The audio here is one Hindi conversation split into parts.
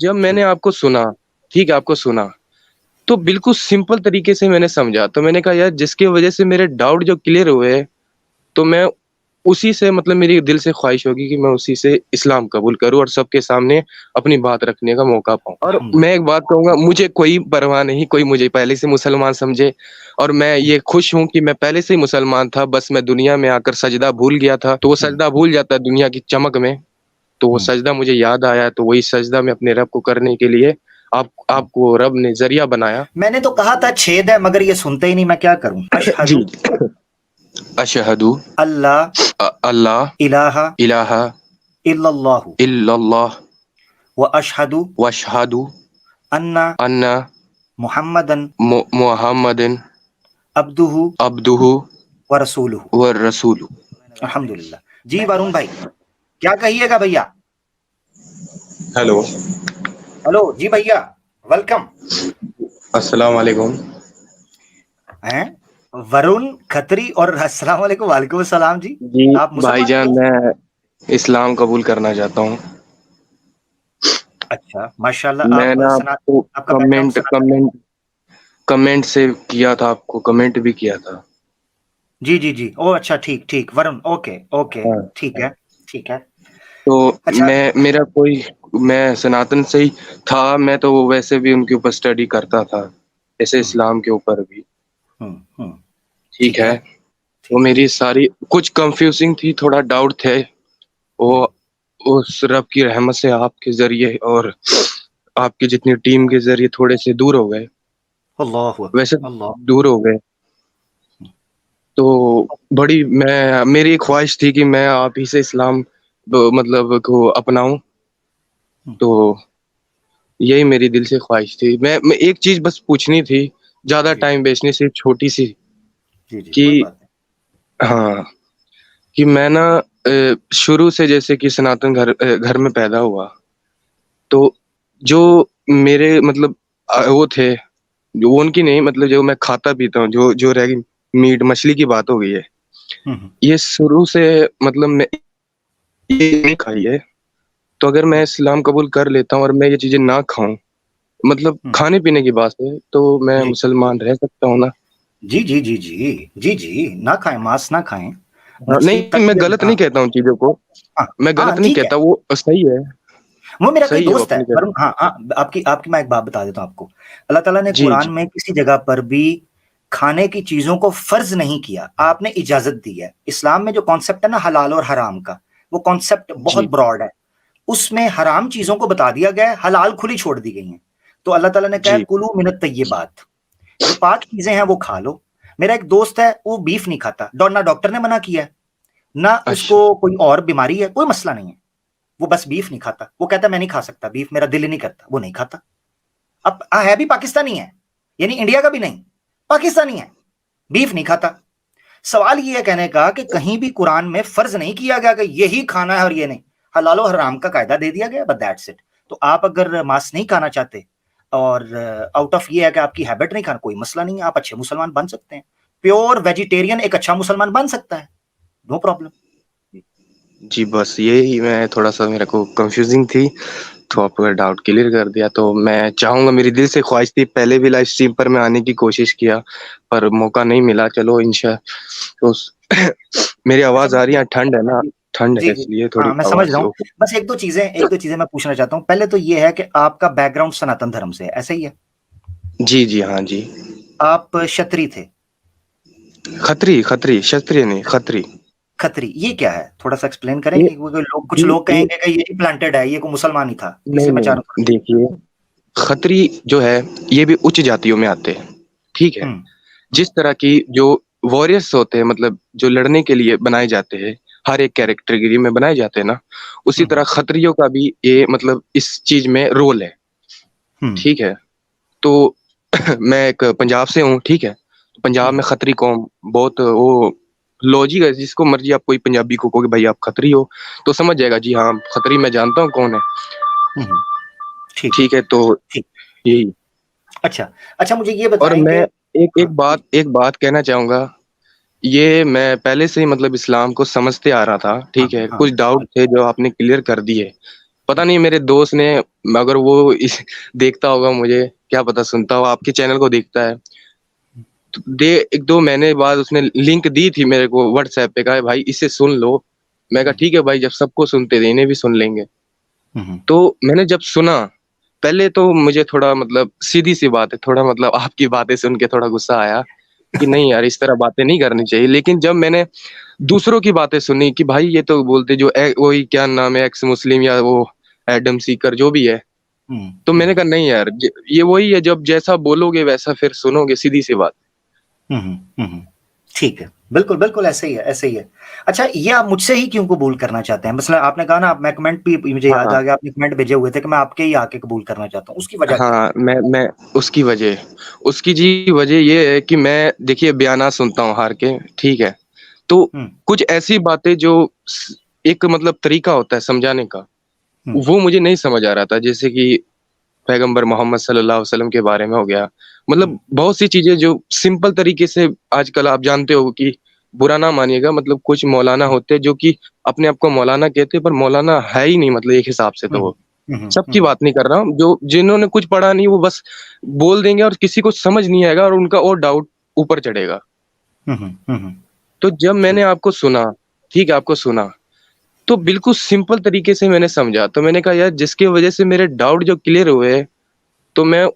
जब मैंने ठीक। आपको सुना, ठीक है, आपको सुना, तो बिल्कुल सिंपल तरीके से मैंने समझा। तो मैंने कहा यार जिसकी वजह से मेरे डाउट जो क्लियर हुए, तो मैं उसी से मतलब मेरी दिल से ख्वाहिश होगी कि मैं उसी से इस्लाम कबूल करूँ और सबके सामने अपनी बात रखने का मौका पाऊँ। और मैं अल्हम्दुलिल्लाह। एक बात कहूँगा, मुझे कोई परवाह नहीं, कोई मुझे पहले से मुसलमान समझे, और मैं हुँ, ये खुश हूँ कि मैं पहले से ही मुसलमान था, बस मैं दुनिया में आकर सजदा भूल गया था। तो वो हुँ, सजदा भूल जाता है दुनिया की चमक में, तो वो हुँ, सजदा मुझे याद आया, तो वही सजदा मैं अपने रब को करने के लिए हुँ। आपको रब ने ज़रिया बनाया। मैंने तो कहा था छेद है मगर ये सुनते ही नहीं, मैं क्या करूँ? जी। अशहदु अशहदु अल्ला अल्लाह इलाहा इलाहा इल्लल्लाहु इल्लल्लाह व अशहदु वशहदु अन्ना अन्ना मुहम्मदन मुहम्मदिन अब्दुहु अब्दुहु व रसूलुहु। व रसूलु। अल्हम्दुलिल्लाह। जी वरुण भाई, क्या कहिएगा भैया? हेलो। हेलो जी भैया, वेलकम। अस्सलाम वालेकुम। हैं? वरुण खत्री और अस्सलाम वालेकुम, वालेकुम अस्सलाम जी। जी आप मुसलमान भाईजान, कैसे? मैं इस्लाम कबूल करना चाहता हूँ। अच्छा, माशाल्लाह। मैं आप ना सना आपको आपका बैकग्राउंड कमेंट सनातन है। कमेंट कमेंट से किया था, आपको कमेंट भी किया था। जी, जी, जी। ओह! अच्छा, ठीक, ठीक। वरुण, ओके, ओके, हाँ। ठीक है, ठीक है। तो अच्छा। मैं सनातन से ही था, मैं तो वैसे भी उनके ऊपर स्टडी करता था, जैसे हुँ, इस्लाम के ऊपर भी। हुँ, हुँ, ठीक ठीक है। है, वो ठीक है। मेरी सारी कुछ कंफ्यूजिंग थी, थोड़ा डाउट थे, वो हुँ, उस रब की रहमत से आपके ज़रिए और आपकी जितनी टीम के ज़रिए थोड़े से दूर हो गए। अल्लाहु वैसे अकबर, अल्लाह। दूर हो गए, हुँ, तो बड़ी मैं मेरी ख्वाहिश थी कि मैं आप ही से इस्लाम मतलब को अपनाऊँ, हुँ, तो यही मेरी दिल से ख्वाहिश थी। मैं एक चीज़ बस पूछनी थी, ज़्यादा जी, टाइम वेस्ट नहीं, सिर्फ़ छोटी-सी, जी, जी, कोई कि बात नहीं। हाँ, कि मैं ना शुरू से जैसे कि सनातन घर में पैदा हुआ, तो जो मेरे मतलब वो थे, जो उनकी नहीं, मतलब जो मैं खाता-पीता हूँ, जो जो रह गई मीट मछली की बात हो गई है, हुँ, हुँ, ये शुरू से मतलब मैं ये नहीं खाई है, तो अगर मैं हुँ, इस्लाम कबूल कर लेता हूँ और मैं ये चीज़ें ना खाऊँ, मतलब हुँ, खाने-पीने की बात है, तो मैं जी। मुसलमान रह सकता हूँ ना? जी, जी, जी, जी। जी, जी, ना खाएँ, मांस ना खाएँ। हाँ, मछली नहीं, तक मैं के गलत हाँ, नहीं कहता हूँ चीज़ों को, हाँ, मैं हाँ, गलत नहीं ठीक है। कहता, वो सही है, वो मेरा कोई सही है वो दोस्त है, अपनी वरुण। जगह। हाँ, हाँ, आपकी आपकी मैं एक बात बता देता हूँ आपको। अल्लाह ताला ने जी, कुरान जी, में किसी जगह पर भी खाने की चीज़ों को फ़र्ज़ नहीं किया, आपने इजाज़त दी है। इस्लाम में जो कॉन्सेप्ट है ना हलाल और हराम का, वो कॉन्सेप्ट बहुत जी, ब्रॉड है। उसमें हराम चीज़ों को बता दिया गया है, हलाल खुली छोड़ दी गई हैं। तो अल्लाह ताला ने कहा है जी, कुलू मिनत तय्यिबात, जो पाक चीज़ें हैं वो खा लो। मेरा एक दोस्त है, वो बीफ नहीं खाता, ना डॉक्टर ने मना किया है, ना अच्छा, उसको कोई और बीमारी है, कोई मसला नहीं है। वो बस बीफ नहीं खाता। वो कहता है मैं नहीं खा सकता बीफ, मेरा दिल ही नहीं करता, वो नहीं खाता। अब है भी पाकिस्तानी है, यानी इंडिया का भी नहीं, पाकिस्तानी है, बीफ नहीं खाता। सवाल ये है कहने का कि कहीं भी कुरान में फर्ज नहीं किया गया कि यही खाना है और ये नहीं, हलालो हराम का कायदा दे दिया गया, बट दैट्स इट। तो आप अगर मांस नहीं खाना चाहते और आउट ऑफ ये है कि आपकी हैबिट नहीं खाना, कोई मसला नहीं है, आप अच्छे मुसलमान बन सकते हैं। प्योर वेजिटेरियन एक अच्छा मुसलमान बन सकता है, नो प्रॉब्लम। जी, बस यही मैं थोड़ा-सा मेरे को कन्फ्यूज़िंग थी, तो आपका डाउट क्लियर कर दिया, तो मैं चाहूँगा, मेरी दिल से ख्वाहिश थी, पहले भी लाइव स्ट्रीम पर मैं आने की कोशिश किया, पर मौका नहीं मिला, चलो तो मेरी अच्छा आवाज़ आ रही मुझे है, ठंड है ना, जी, ठंड जी, है जी। इसलिए थोड़ी हाँ, मैं समझ आवाज़ रहा हूँ। ओके। बस 1-2 चीज़ें मैं पूछना चाहता हूँ। पहले तो ये है कि आपका बैकग्राउंड सनातन धर्म से है, ऐसा ही है? जी, जी, हाँ जी। आप क्षत्रिय थे, खत्री, क्षत्रिय नहीं, खत्री। खत्री, ये क्या है? थोड़ा-सा एक्सप्लेन ये करेंगे? क्योंकि लोग कुछ जी, लोग ये कहेंगे कि यही प्लांटेड है, ये कोई मुसलमान ही था। नहीं, इसलिए मैं चाह रहा हूँ नहीं, देखिए, खत्री जो है, ये भी उच्च जातियों में आते हैं, ठीक है? हुँ, जिस तरह की जो वॉरियर्स होते हैं, मतलब जो लड़ने के लिए बनाए जाते हैं, हर एक हुँ, कैटेगरी में बनाए जाते हैं ना, उसी हुँ, तरह हुँ, खत्रियों का भी ये मतलब इस चीज़ में रोल है, हुँ, ठीक है? तो मैं एक पंजाब से हूँ, ठीक है? पंजाब हुँ, में खत्री कौम बहुत वो लॉजिक है, जिसको मर्ज़ी आप कोई पंजाबी को कहोगे भाई आप खत्री हो, तो समझ जाएगा जी हाँ, खत्री मैं जानता हूँ कौन है, हुँ, हुँ, ठीक है, ठीक है? तो ठीक। यही। अच्छा, अच्छा मुझे ये और बताएँ कि मैं एक हाँ, जी, एक बात कहना चाहूँगा, ये मैं पहले से ही मतलब इस्लाम को समझते आ रहा था, हाँ, ठीक है? हाँ, कुछ डाउट थे जो आपने क्लियर कर दिए। पता नहीं मेरे दोस्त ने, अगर वो इस देखता होगा मुझे, क्या पता सुनता हो, आपके चैनल को देखता है, तो एक दो महीने बाद उसने लिंक दी थी मेरे को व्हाट्सएप पे, कहा भाई इसे सुन लो। मैं कहा ठीक है भाई, जब सबको सुनते थे इन्हें भी सुन लेंगे। तो मैंने जब सुना, पहले तो मुझे थोड़ा मतलब सीधी सी बात है, थोड़ा मतलब आपकी बातें सुन के थोड़ा गुस्सा आया कि नहीं यार इस तरह बातें नहीं करनी चाहिए। लेकिन जब मैंने दूसरों की बातें सुनी कि भाई ये तो बोलते जो वही क्या नाम है, एक्स मुस्लिम या वो एडम सीकर जो भी है, तो मैंने कहा नहीं यार, ये वही है, जब जैसा बोलोगे वैसा फिर सुनोगे, सीधी सी बात। ठीक है, बिल्कुल बिल्कुल ऐसे ही है, ऐसे ही है। अच्छा, ये आप मुझसे ही क्यों कबूल करना चाहते हैं? मतलब आपने कहा ना, आप, मैं कमेंट भी मुझे याद हाँ आ गया, आपने कमेंट भेजे हुए थे कि मैं आपके ही आके कबूल करना चाहता हूँ, उसकी वजह क्या है? हाँ, मैं उसकी वजह, उसकी जी वजह ये है कि मैं देखिए बयाना सुनता हूँ हार के, ठीक है, तो हम्म कुछ ऐसी बातें जो एक मतलब तरीका होता है समझाने का, हम्म वो मुझे नहीं समझ आ रहा था। जैसे कि पैगंबर मोहम्मद सल्लल्लाहु अलैहि वसल्लम के बारे में हो गया, मतलब हम्म बहुत सी चीजें जो सिंपल तरीके से, आजकल आप जानते हो कि, बुरा ना मानिएगा, मतलब कुछ मौलाना होते हैं जो कि अपने आप को मौलाना कहते हैं, पर मौलाना है ही नहीं, मतलब एक हिसाब से तो हम्म वो, सबकी बात नहीं कर रहा हूँ, जो जिन्होंने कुछ पढ़ा नहीं वो बस बोल देंगे और किसी को समझ नहीं आएगा और उनका और डाउट ऊपर चढ़ेगा। तो जब मैंने ठीक। आपको सुना, ठीक है, आपको सुना, तो बिल्कुल सिंपल तरीके से मैंने समझा, तो मैंने कहा यार जिसकी वजह से मेरे डाउट जो क्लियर हुए, तो मैं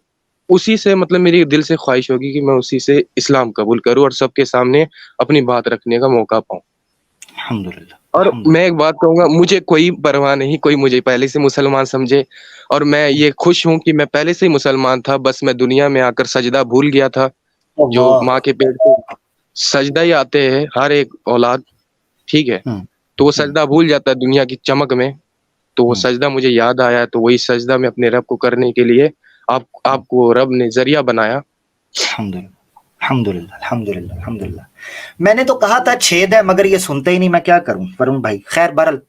उसी से मतलब मेरी दिल से ख्वाहिश होगी कि मैं उसी से इस्लाम कबूल करूं और सबके सामने अपनी बात रखने का मौका पाऊं। अल्हम्दुलिल्लाह, और मैं अल्हम्दुलिल्लाह। एक बात कहूंगा, मुझे कोई परवाह नहीं, कोई मुझे पहले से मुसलमान समझे, और मैं ये खुश हूं कि मैं पहले से ही मुसलमान था, बस मैं दुनिया में आकर सजदा भूल गया था। जो अल्लाह। माँ के पेट से सजदा ही आते हैं हर एक औलाद, ठीक है, हम्म तो वो हम्म सजदा भूल जाता है दुनिया की चमक में। तो वो हम्म सजदा मुझे याद आया, तो वही सजदा मैं अपने रब को करने के लिए, आपको रब ने जरिया बनाया। अल्हम्दुलिल्लाह, अल्हम्दुलिल्लाह, अल्हम्दुलिल्लाह, अल्हम्दुलिल्लाह। मैंने तो कहा था छेद है, मगर ये सुनते ही नहीं, मैं क्या करूं वरुण भाई? खैर, बहरहाल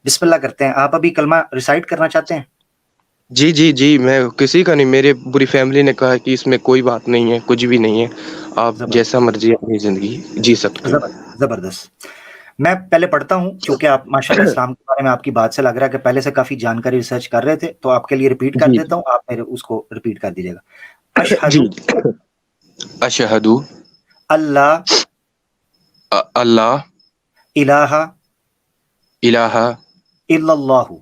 बिस्मिल्लाह करते हैं। आप अभी कलमा रिसाइट करना चाहते हैं? जी जी जी, मैं किसी का नहीं, मेरे पूरी फैमिली ने कहा कि इसमें कोई बात नहीं है, कुछ भी नहीं है, आप जैसा जबरदस्त, मर्जी अपनी जिंदगी जी सकते हो। जबरदस्त, जबरदस्त। मैं पहले पढ़ता हूं, क्योंकि आप माशाल्लाह इस्लाम के बारे में आपकी बात से लग रहा है कि पहले से काफी जानकारी रिसर्च कर रहे थे, तो आपके लिए रिपीट कर जी देता हूं, आप मेरे उसको रिपीट कर दीजिएगा। जी। अशहदु अशहदु अल्लाह अल्लाह इलाहा इलाहा इल्लल्लाहु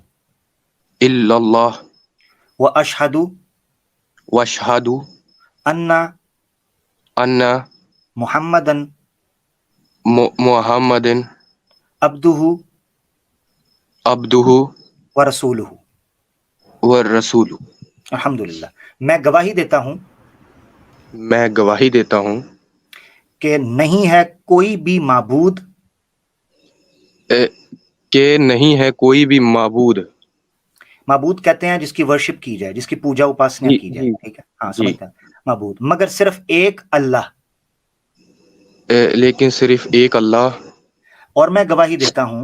इल्लल्लाह व अशहदु वशहदु अन्ना अन्ना मुहम्मदन मुहम्मदिन अब्दुहु अब्दुहु व रसूलुहु। व रसूलु। अल्हम्दुलिल्लाह। मैं गवाही देता हूं मैं गवाही देता हूँ कि नहीं है कोई भी माबूद ए, कि नहीं है कोई भी माबूद। माबूद कहते हैं जिसकी वर्शिप की जाए, जिसकी पूजा उपासना जी की जाए, जी ठीक है, हाँ जी। समझता है। माबूद मगर सिर्फ एक अल्लाह। लेकिन सिर्फ एक अल्लाह। और मैं गवाही देता हूं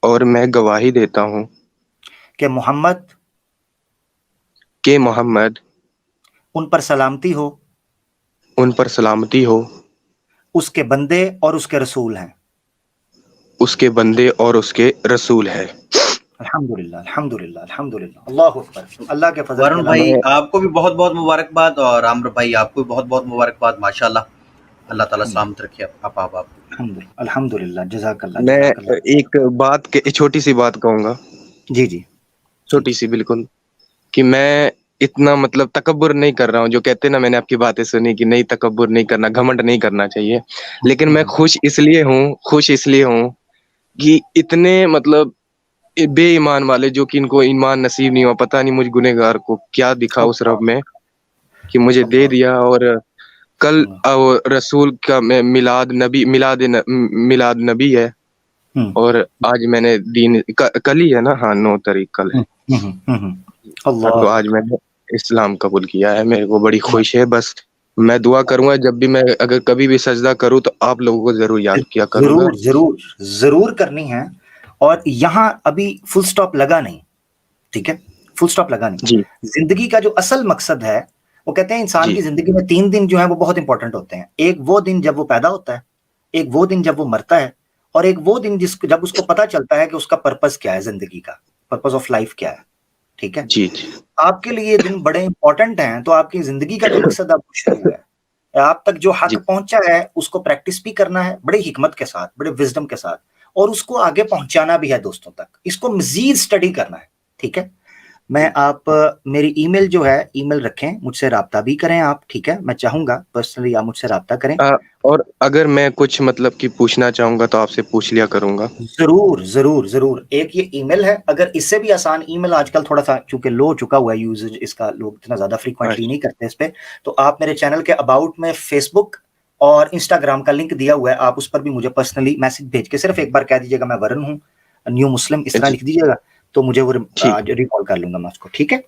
और मैं गवाही देता हूँ कि मोहम्मद, कि मोहम्मद, उन पर सलामती हो, उन पर सलामती हो, उसके बंदे और उसके रसूल हैं। उसके बंदे और उसके रसूल है। अल्हम्दुलिल्लाह, अल्हम्दुलिल्लाह, अल्हम्दुलिल्लाह, अल्लाहु अकबर। अल्लाह के फजल के वरुण अलावा भाई मैं आपको भी बहुत बहुत मुबारकबाद, और आम्र भाई आपको भी बहुत बहुत मुबारकबाद। माशाल्लाह, अल्लाह ताला सलामत रखे आप। अल्हम्दुलिल्लाह, अल्हम्दुलिल्लाह, जज़ाकल्लाह, मैं जज़ाकल्लाह। एक बात के छोटी सी बात कहूंगा, जी जी जी। छोटी सी बिल्कुल, कि मैं इतना मतलब तकब्बुर नहीं कर रहा हूँ, जो कहते हैं ना, मैंने आपकी बातें सुनी कि नहीं तकब्बुर नहीं करना, घमंड नहीं करना चाहिए, लेकिन मैं खुश इसलिए हूँ कि इतने मतलब बेईमान वाले, जो कि इनको ईमान नसीब नहीं हुआ, पता नहीं मुझ गुनहगार को क्या दिखा उस रब अल्लाह, में कि मुझे दे अल्लाह, दिया। और कल अल्लाह। रसूल का मिलाद नबी है, हम्म और आज मैंने कल ही है ना, हाँ 9 तारीख कल है। हम्म हम्म हम्म, हम्म। हाँ, तो अल्लाह आज मैंने इस्लाम कबूल किया है, मेरे को बड़ी खुश है। बस मैं दुआ करूंगा, जब भी मैं अगर कभी भी सजदा करूँ तो आप लोगों को जरूर याद किया करूंगा। जरूर जरूर जरूर करनी है। और यहां अभी फुल स्टॉप लगा नहीं, ठीक है, फुल स्टॉप लगा नहीं। जी जिंदगी का जो असल मकसद है, वो कहते हैं इंसान जी की जिंदगी में 3 दिन जो है वो बहुत इंपॉर्टेंट होते हैं। एक वो दिन जब वो पैदा होता है, एक वो दिन जब वो मरता है, और एक वो दिन जब उसको पता चलता है कि उसका पर्पस क्या है जिंदगी का। पर्पस ऑफ लाइफ क्या है, ठीक है। जी जी आपके लिए ये दिन बड़े इंपॉर्टेंट हैं, तो आपकी जिंदगी का जो मकसद अब शुरू है, आप तक जो हक जी पहुंचा है उसको प्रैक्टिस भी करना है बड़े हिकमत के साथ, बड़े विजडम के साथ, और उसको आगे पहुंचाना भी है दोस्तों तक, इसको मजीद स्टडी करना है, ठीक है। मैं आप मेरी ईमेल जो है, ईमेल रखें, मुझसे राब्ता भी करें आप, ठीक है। मैं चाहूंगा पर्सनली आप मुझसे राब्ता करें। और अगर मैं कुछ मतलब कि पूछना चाहूंगा तो आपसे पूछ लिया करूंगा। जरूर जरूर जरूर। एक ये ईमेल है, अगर इससे भी आसान ईमेल आजकल थोड़ा सा चूंकि लो हो चुका हुआ है यूजेज इसका, लोग इतना ज्यादा फ्रीक्वेंटली नहीं करते इस पे, तो आप मेरे चैनल के अबाउट में फेसबुक और इंस्टाग्राम का लिंक दिया हुआ है, आप उस पर भी मुझे पर्सनली मैसेज भेज के सिर्फ एक बार कह दीजिएगा मैं वरुण हूँ, न्यू मुस्लिम, इस तरह जी लिख दीजिएगा, तो मुझे वो ठीक रिकॉल कर लूंगा मैं उसको, ठीक है।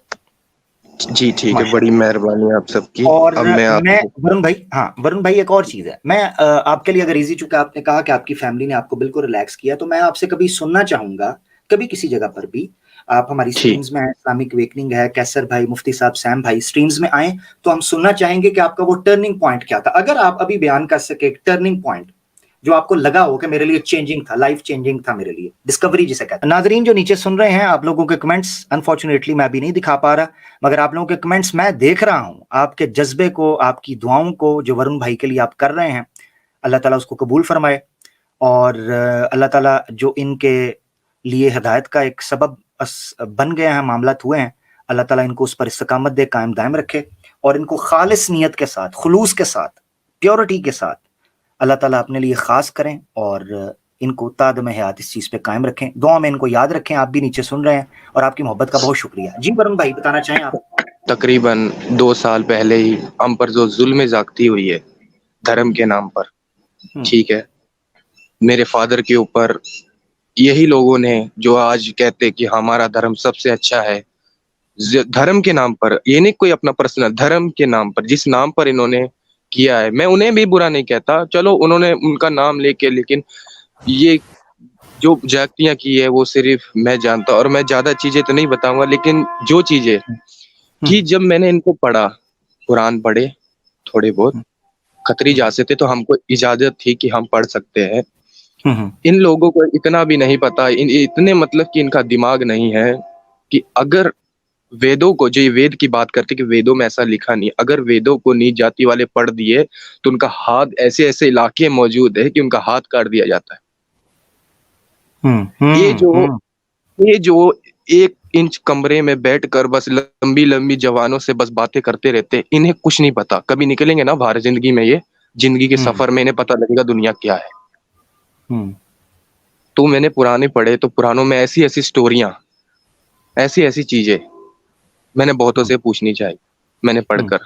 जी ठीक है, बड़ी माशाल्लाह। मेहरबानी आप सबकी। और अब मैं मैं आपको वरुण भाई, हाँ वरुण भाई, एक और चीज है, मैं आपके लिए अगर इजी, चूंकि आपने कहा कि आपकी फैमिली ने आपको बिल्कुल रिलैक्स किया, तो मैं आपसे कभी सुनना चाहूंगा, कभी किसी जगह पर भी आप हमारी ठीक स्ट्रीम्स में है, इस्लामिक अवेकनिंग है, कैसर भाई, मुफ्ती साहब, सैम भाई स्ट्रीम्स में आए, तो हम सुनना चाहेंगे कि आपका वो टर्निंग पॉइंट क्या था, अगर आप अभी बयान कर सके टर्निंग पॉइंट जो आपको लगा हो कि मेरे लिए चेंजिंग था, लाइफ चेंजिंग था, मेरे लिए डिस्कवरी जिसे कहते हैं। नाजरीन जो नीचे सुन रहे हैं, आप लोगों के कमेंट्स अनफॉर्चुनेटली मैं भी नहीं दिखा पा रहा, मगर आप लोगों के कमेंट्स मैं देख रहा हूं, आपके जज्बे को, आपकी दुआओं को जो वरुण भाई के लिए आप कर रहे हैं, अल्लाह ताला उसको कबूल फरमाए, और अल्लाह ताला जो इनके लिए हिदायत का एक सबब बन गए हैं, मामलात हुए हैं, अल्लाह ताला इनको उस पर इस्तकामत दे, कायम दायम रखे, और इनको खालिस नीयत के साथ, खुलूस के साथ, प्योरिटी के साथ अल्लाह ताला अपने लिए खास करें, और इनको तादम हयात इस चीज पे कायम रखें, दुआ में इनको याद रखें। आप भी नीचे सुन रहे हैं, और आपकी मोहब्बत का बहुत शुक्रिया। जी वरुण भाई, बताना चाहें आप। तकरीबन 2 साल पहले ही हम पर जो जुल्म जागती हुई है धर्म के नाम पर, हम्म, ठीक है, मेरे फादर के ऊपर यही लोगों ने जो आज कहते कि हमारा धर्म सबसे अच्छा है, धर्म के नाम पर, ये नहीं कोई अपना पर्सनल, धर्म के नाम पर जिस नाम पर इन्होंने किया है, मैं उन्हें भी बुरा नहीं कहता, चलो उन्होंने उनका नाम लेके, लेकिन ये जो जातियां की है वो सिर्फ मैं जानता हूं, और मैं ज्यादा चीजें तो नहीं बताऊंगा, लेकिन जो चीजें कि हम्म, जब मैंने इनको पढ़ा, कुरान पढ़े थोड़े बहुत, खतरी जा से थे तो हमको इजाजत थी कि हम पढ़ सकते हैं। हम्म, इन लोगों को इतना भी नहीं पता, इतने मतलब कि इनका दिमाग नहीं है कि अगर वेदों को, जो ये वेद की बात करते कि वेदों में ऐसा लिखा नहीं, अगर वेदों को नीच जाति वाले पढ़ दिए तो उनका हाथ, ऐसे ऐसे इलाके मौजूद है कि उनका हाथ काट दिया जाता है। ये जो हम्म, ये जो 1 इंच कमरे में बैठकर बस लंबी लंबी जवानों से बस बातें करते रहते हैं, इन्हें कुछ नहीं पता, कभी निकलेंगे ना बाहर जिंदगी में, ये जिंदगी के हम्म, सफर में इन्हें पता लगेगा दुनिया क्या है। हम्म, तो मैंने पुराने पढ़े, तो पुरानों में ऐसी ऐसी स्टोरियां, ऐसी ऐसी चीजें मैंने बहुतों हम्म, से पूछनी चाहिए, मैंने हम्म, पढ़कर।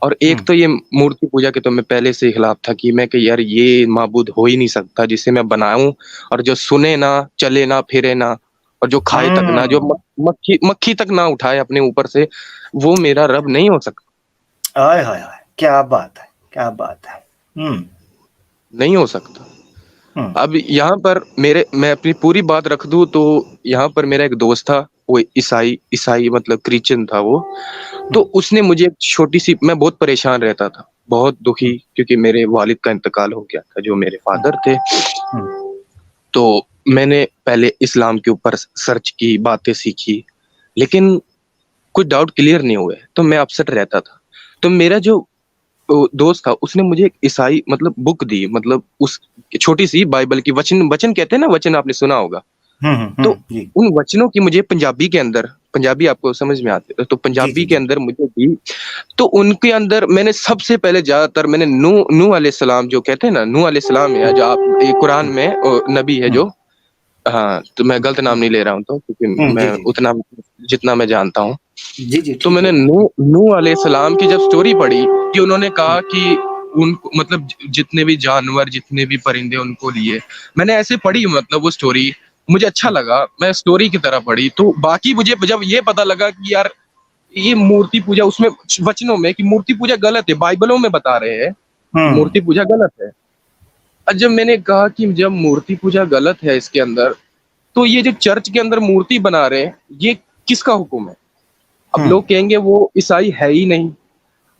और एक हम्म, तो ये मूर्ति पूजा के तो मैं पहले से ही खिलाफ था कि मैं कि यार ये माबूद हो ही नहीं सकता जिसे मैं बनाऊं, और जो सुने ना, चले ना, फिरे ना, और जो खाए तक ना, जो हम्म। मक्खी मक्खी तक ना उठाए अपने ऊपर से, वो मेरा रब नहीं हो सकता, आय हाय हाय, क्या बात है, क्या बात है। हम्म, नहीं हो सकता। हम्म, अब यहाँ पर मैं अपनी पूरी बात रख दूं तो यहाँ पर मेरा एक दोस्त था, वो ईसाई ईसाई मतलब क्रिश्चियन था वो। तो हम्म, उसने मुझे एक छोटी सी, मैं बहुत परेशान रहता था, बहुत दुखी, क्योंकि मेरे वालिद का इंतकाल हो गया था जो मेरे हम्म, फादर थे। हम्म, तो मैंने पहले इस्लाम के ऊपर सर्च की, बातें सीखी, लेकिन कुछ डाउट क्लियर नहीं हुए, तो मैं अपसेट रहता था। तो मेरा जो वो दोस्त था उसने मुझे एक ईसाई मतलब बुक दी, मतलब उस छोटी सी बाइबल की, वचन वचन कहते हैं ना, वचन आपने सुना होगा। तो जी उन वचनों की मुझे पंजाबी के अंदर, पंजाबी आपको समझ में आती है तो जी पंजाबी जी के जी। अंदर मुझे दी। तो उनके अंदर मैंने सबसे पहले ज्यादातर मैंने नू नू अलैहिस्सलाम, जो कहते हैं ना नू अलैहिस्सलाम है, जो आप ये कुरान में नबी है हम्म, जो, हाँ तो मैं गलत नाम नहीं ले रहा हूँ, तो क्योंकि जी मैं जी उतना जितना मैं जानता हूँ। जी जी, तो ठीक मैंने है। नू नू अलैहिस्सलाम की जब स्टोरी पढ़ी कि उन्होंने कहा कि उनको मतलब जितने भी जानवर, जितने भी परिंदे, उनको लिए, मैंने ऐसे पढ़ी मतलब वो स्टोरी, मुझे अच्छा लगा, मैं स्टोरी की तरह पढ़ी। तो बाकी मुझे जब ये पता लगा कि यार ये मूर्ति पूजा, उसमें वचनों में कि मूर्ति पूजा गलत है, बाइबलों में बता रहे हैं कि हम्म, मूर्ति पूजा गलत है। और जब मैंने कहा कि जब मूर्ति पूजा गलत है इसके अंदर, तो ये जो चर्च के अंदर मूर्ति बना रहे हैं, ये किसका हुक्म है? अब हम्म, लोग कहेंगे वो ईसाई है ही नहीं।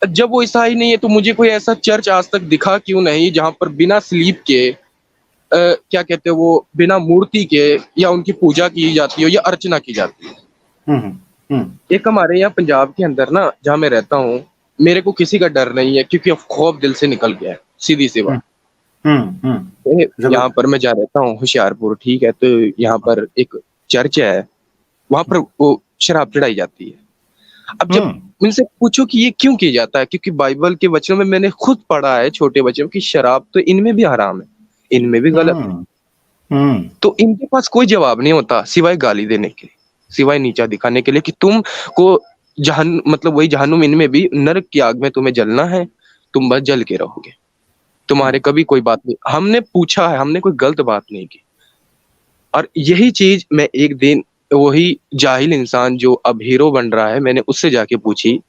जब वो ईसाई नहीं है तो मुझे कोई ऐसा चर्च आज तक दिखा क्यों नहीं जहां पर बिना स्लीप के क्या कहते हैं वो, बिना मूर्ति के या उनकी पूजा की जाती हो या अर्चना की जाती है। एक हमारे यहाँ पंजाब के अंदर ना, जहाँ मैं रहता हूँ, मेरे को किसी का डर नहीं है, क्योंकि अब खौफ दिल से निकल गया है, सीधी सी बात। यहाँ पर मैं जहाँ रहता हूँ होशियारपुर, ठीक है, तो यहाँ पर एक चर्च है, वहां पर वो शराब चढ़ाई जाती है। अब जब उनसे पूछो कि ये क्यों किया जाता है, क्योंकि बाइबल के वचनों में मैंने खुद पढ़ा है छोटे बच्चों की शराब तो इनमें भी हराम है, इनमें भी गलत है। तो इनके पास कोई जवाब नहीं होता सिवाय गाली देने के, सिवाय नीचा दिखाने के लिए कि तुम को मतलब वही जहन्नुम, इनमें भी नरक की आग में तुम्हें जलना है, तुम बस जल के रहोगे, तुम्हारे कभी कोई बात नहीं। हमने पूछा है, हमने कोई गलत बात नहीं की। और यही चीज मैं एक दिन वही जाहिल इंसान जो अब हीरो बन रहा है, मैंने उससे जाके पूछी,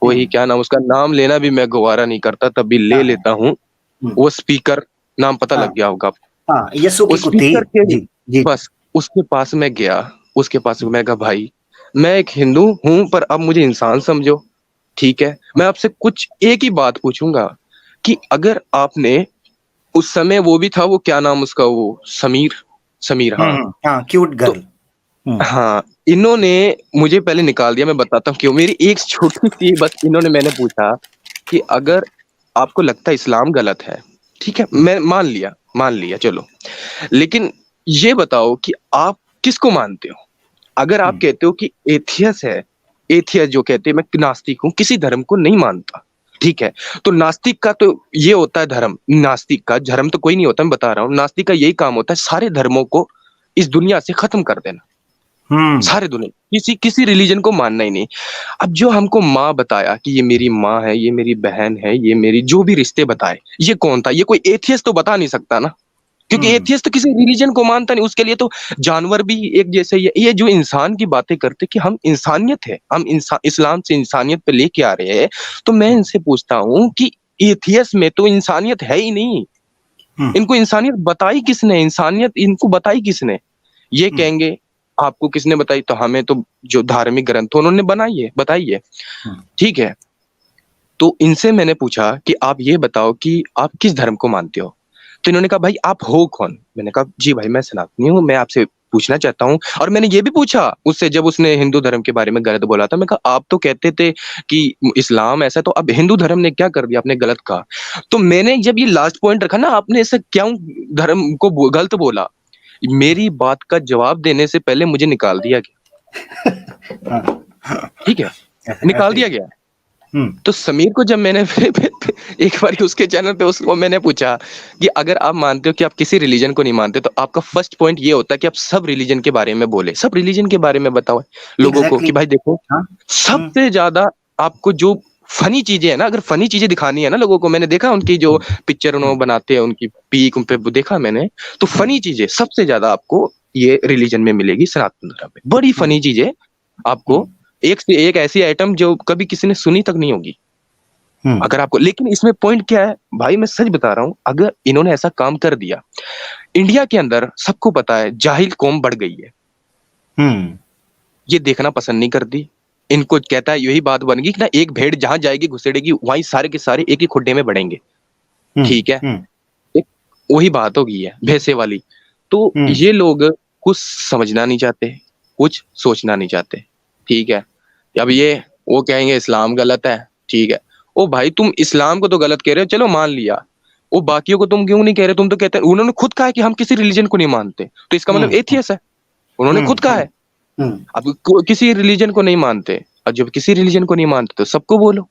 वही क्या नाम, उसका नाम लेना भी मैं गवारा नहीं करता, तब भी ले लेता हूँ, वो स्पीकर, नाम पता लग गया होगा आपको, वो स्पीकर के बस उसके पास मैं गया, उसके पास मैं कहा भाई मैं एक हिंदू हूं, पर अब मुझे इंसान समझो, ठीक है, मैं आपसे कुछ एक ही बात पूछूंगा कि अगर आपने उस समय, वो भी था, वो क्या नाम उसका, वो समीर हाँ, क्यूट गर्ल, हाँ, इन्होंने मुझे पहले निकाल दिया, मैं बताता हूँ क्यों। मेरी एक छोटी सी बस, इन्होंने, मैंने पूछा कि अगर आपको लगता है इस्लाम गलत है, ठीक है, मैं मान लिया चलो, लेकिन ये बताओ कि आप किसको मानते हो। अगर आप कहते हो कि एथियस है, एथियस जो कहते हैं मैं नास्तिक हूँ, किसी धर्म को नहीं मानता, ठीक है, तो नास्तिक का तो ये होता है धर्म, नास्तिक का धर्म तो कोई नहीं होता, मैं बता रहा हूँ, नास्तिक का यही काम होता है सारे धर्मों को इस दुनिया से खत्म कर देना, सारे दुनिया, किसी रिलीजन को मानना ही नहीं। अब जो हमको माँ बताया कि ये मेरी माँ है, ये मेरी बहन है, ये मेरी जो भी रिश्ते बताए, ये कौन था, ये कोई एथियस्ट तो बता नहीं सकता ना, क्योंकि एथियस्ट तो किसी रिलीजन को मानता नहीं, उसके लिए तो जानवर भी एक जैसे ही है। ये जो इंसान की बातें करते कि हम इंसानियत है, हम इस्लाम से इंसानियत पे लेके आ रहे हैं, तो मैं इनसे पूछता हूँ कि एथियस्ट में तो इंसानियत है ही नहीं, इनको इंसानियत बताई किसने, इंसानियत इनको बताई किसने। ये कहेंगे आपको किसने बताई, तो हमें तो जो धार्मिक ग्रंथ उन्होंने बताई है, ठीक है। तो इनसे मैंने पूछा कि आप ये बताओ कि आप किस धर्म को मानते हो, तो इन्होंने कहा भाई आप हो कौन। मैंने कहा जी भाई मैं सनातनी हूँ, मैं आपसे पूछना चाहता हूँ। और मैंने ये भी पूछा उससे, जब उसने हिंदू धर्म के बारे में गलत बोला था, मैं कहा आप तो कहते थे कि इस्लाम ऐसा, तो अब हिंदू धर्म ने क्या कर दिया, आपने गलत कहा। तो मैंने जब ये लास्ट पॉइंट रखा ना, आपने ऐसा क्यों धर्म को गलत बोला, मेरी बात का जवाब देने से पहले मुझे निकाल दिया गया, ठीक है, निकाल दिया गया। तो समीर को जब मैंने एक बार उसके चैनल पे उसको मैंने पूछा कि अगर आप मानते हो कि आप किसी रिलीजन को नहीं मानते, तो आपका फर्स्ट पॉइंट ये होता है कि आप सब रिलीजन के बारे में बोले, सब रिलीजन के बारे में बताओ लोगों को कि भाई देखो, सबसे ज्यादा आपको जो फनी चीजें है ना, अगर फनी चीजें दिखानी है ना लोगों को, मैंने देखा उनकी जो पिक्चर उन्होंने बनाते हैं, उनकी पीक उन पे देखा मैंने, तो फनी चीजें सबसे ज्यादा आपको ये रिलीजन में मिलेगी, सनातन धर्म में बड़ी फनी चीजें आपको, एक से एक ऐसी आइटम जो कभी किसी ने सुनी तक नहीं होगी अगर आपको। लेकिन इसमें पॉइंट क्या है भाई, मैं सच बता रहा हूं, अगर इन्होंने ऐसा काम कर दिया, इंडिया के अंदर सबको पता है जाहिल कौम बढ़ गई है, ये देखना पसंद नहीं करती, इनको कहता है यही बात बन गई कि ना, एक भेड़ जहां जाएगी घुसेड़ेगी वहीं सारे के सारे एक ही खुड्डे में बढ़ेंगे, ठीक है, एक वही बात हो गई है भैंसे वाली। तो ये लोग कुछ समझना नहीं चाहते, कुछ सोचना नहीं चाहते, ठीक है। अब ये वो कहेंगे इस्लाम गलत है, ठीक है, ओ भाई तुम इस्लाम को तो गलत कह रहे हो, चलो मान लिया, वो बाकियों को तुम क्यों नहीं कह रहे, तुम तो कहते हैं, उन्होंने खुद कहा है कि हम किसी रिलीजन को नहीं मानते, तो इसका मतलब एथियस है, उन्होंने खुद कहा है। अब किसी रिलीजन को नहीं मानते, और जब किसी रिलीजन को नहीं मानते तो सबको बोलो,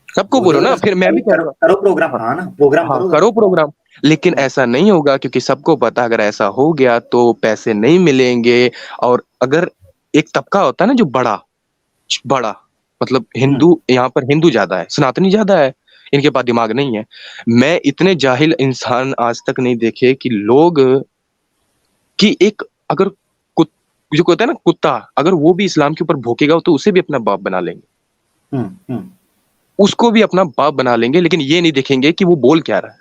सबको बोलो ना, फिर मैं भी करो प्रोग्राम, हाँ ना, प्रोग्राम करो प्रोग्राम। लेकिन ऐसा नहीं होगा, क्योंकि सबको पता अगर ऐसा हो गया तो पैसे नहीं मिलेंगे। और अगर एक तबका होता है ना जो बड़ा मतलब हिंदू, यहाँ पर हिंदू ज्यादा है, सनातनी ज्यादा है, इनके पास दिमाग नहीं है। मैं इतने जाहिल इंसान आज तक नहीं देखे कि लोग कि एक अगर जो कहता है ना कुत्ता, अगर वो भी इस्लाम के ऊपर भौंकेगा तो उसे भी अपना बाप बना लेंगे, उसको भी अपना बाप बना लेंगे, लेकिन ये नहीं देखेंगे कि वो बोल क्या रहा है।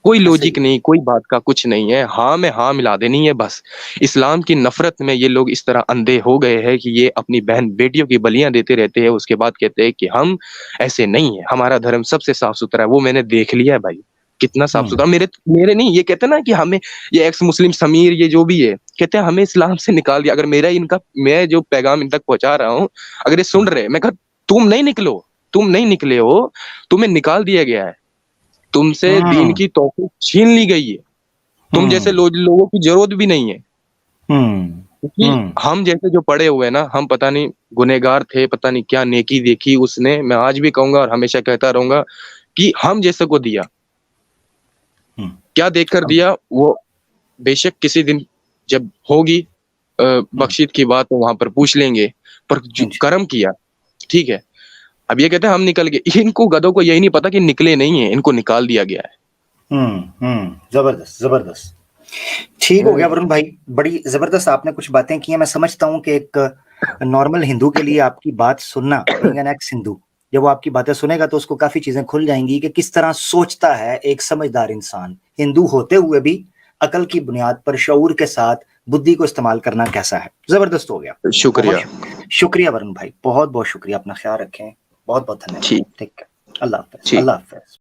कोई लॉजिक नहीं, कोई बात का कुछ नहीं है, हाँ में हाँ मिला देनी है बस। इस्लाम की नफरत में ये लोग इस तरह अंधे हो गए हैं कि ये अपनी बहन बेटियों की बलियां देते रहते हैं, उसके बाद कहते हैं कि हम ऐसे नहीं है, हमारा धर्म सबसे साफ सुथरा है। वो मैंने देख लिया है भाई, कितना साफ सुथरा। मेरे मेरे नहीं, ये कहते हैं ना कि हमें ये एक्स मुस्लिम समीर ये जो भी है कहते हैं हमें इस्लाम से निकाल दिया। अगर मेरा इनका, मैं जो पैगाम इन तक पहुंचा रहा हूँ, अगर ये सुन रहे, मैं कहा तुम नहीं निकलो, तुम नहीं निकले हो, तुम्हें निकाल दिया गया है, तुमसे दीन की तौफीक छीन ली गई है, तुम जैसे लोगों की जरूरत भी नहीं है। क्योंकि हम जैसे जो पड़े हुए हैं ना, हम पता नहीं गुनहगार थे, पता नहीं क्या नेकी देखी उसने। मैं आज भी कहूंगा और हमेशा कहता रहूंगा कि हम जैसे को दिया, क्या देखकर दिया वो बेशक किसी दिन जब होगी बख्शीश की बात तो वहां पर पूछ लेंगे, पर जो कर्म किया, ठीक है। अब ये कहते हैं हम निकल गए, इनको गधों को यही नहीं पता कि निकले नहीं है, इनको निकाल दिया गया है। जबरदस्त जबरदस्त। ठीक हो गया वरुण भाई, बड़ी जबरदस्त आपने कुछ बातें की हैं। मैं समझता हूँ कि एक नॉर्मल हिंदू के लिए आपकी बात सुनना, बीइंग एक्स हिंदू, जब वो आपकी बातें सुनेगा तो उसको काफी चीजें खुल जाएंगी कि किस तरह सोचता है एक समझदार इंसान, हिंदू होते हुए भी अकल की बुनियाद पर शऊर के साथ बुद्धि को इस्तेमाल करना कैसा है। जबरदस्त हो गया, शुक्रिया, शुक्रिया वरुण भाई, बहुत बहुत शुक्रिया। अपना ख्याल रखें, बहुत बहुत धन्यवाद। ठीक है, अल्लाह हाफिज, अल्लाह हाफिज।